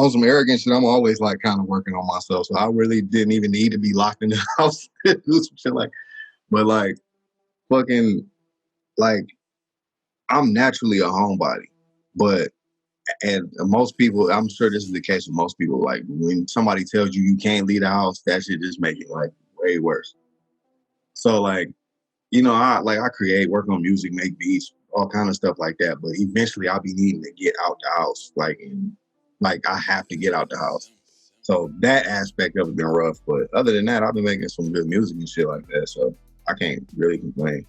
on some arrogant shit, I'm always like kind of working on myself. So I really didn't even need to be locked in the house to do some shit like, but like fucking like I'm naturally a homebody, but and most people, I'm sure this is the case with most people. Like when somebody tells you you can't leave the house, that shit just make it like way worse. So like, you know, I create, work on music, make beats, all kind of stuff like that. But eventually, I'll be needing to get out the house, like I have to get out the house. So that aspect of it been rough. But other than that, I've been making some good music and shit like that. So I can't really complain.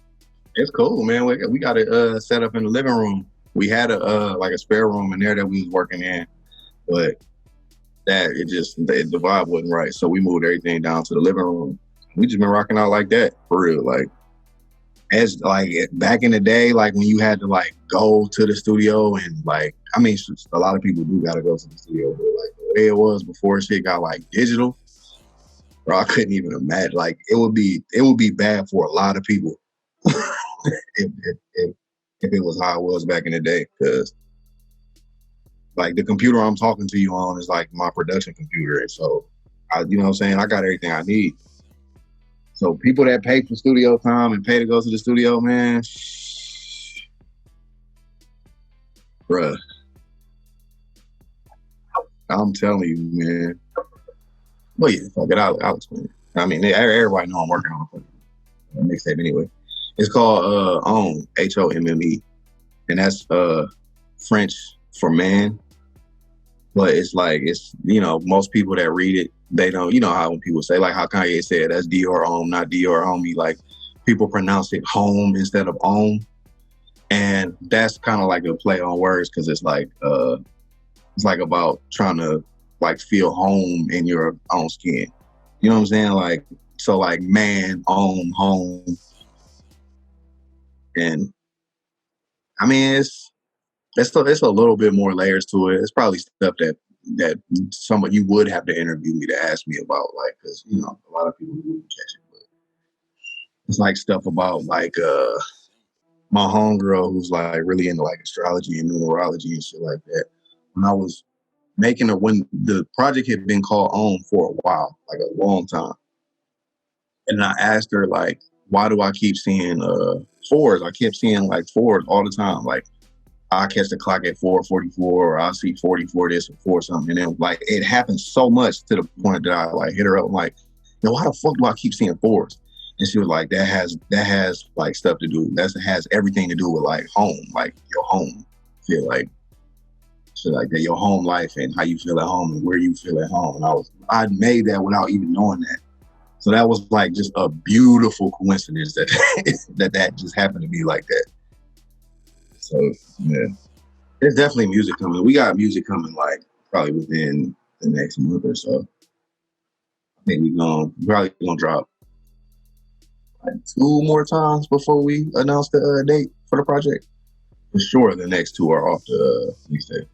It's cool, man. We got it set up in the living room. We had a spare room in there that we was working in, but the vibe wasn't right. So we moved everything down to the living room. We just been rocking out like that for real. Like as like back in the day, like when you had to like go to the studio and like, I mean, a lot of people do got to go to the studio, but like the way it was before shit got like digital, bro, I couldn't even imagine. Like it would be bad for a lot of people if it was how it was back in the day, because like the computer I'm talking to you on is like my production computer, and so you know what I'm saying, I got everything I need. So people that pay for studio time and pay to go to the studio, man, bruh, I'm telling you, man. Well, yeah, fuck it, I'll explain it. I mean, everybody know I'm working on a mixtape anyway. It's called Homme, Homme, and that's French for man. But it's like, it's, you know, most people that read it, they don't, you know how when people say, like how Kanye said, that's Dior Homme, not Dior Homie. Like people pronounce it home instead of Homme. And that's kind of like a play on words, because it's like about trying to like feel home in your own skin. You know what I'm saying? Like, so like man, home. And I mean, it's a little bit more layers to it. It's probably stuff that someone you would have to interview me to ask me about, like, because you know a lot of people wouldn't catch it. But it's like stuff about like my homegirl who's like really into like astrology and numerology and shit like that. When I was when the project had been called On for a while, like a long time, and I asked her like, why do I keep seeing fours? I kept seeing like fours all the time, like. I catch the clock at 4:44, or I'll see 44 this or 4 something. And then like it happens so much to the point that I like hit her up, like, yo, why the fuck do I keep seeing fours? And she was like, that has like stuff to do. That has everything to do with like home, like your home. Feel like shit like that, your home life and how you feel at home and where you feel at home. And I made that without even knowing that. So that was like just a beautiful coincidence that just happened to be like that. So yeah, there's definitely music coming. We got music coming like probably within the next month or so. I think we're probably gonna drop like 2 more times before we announce the date for the project. For sure, the next 2 are off the mixtape.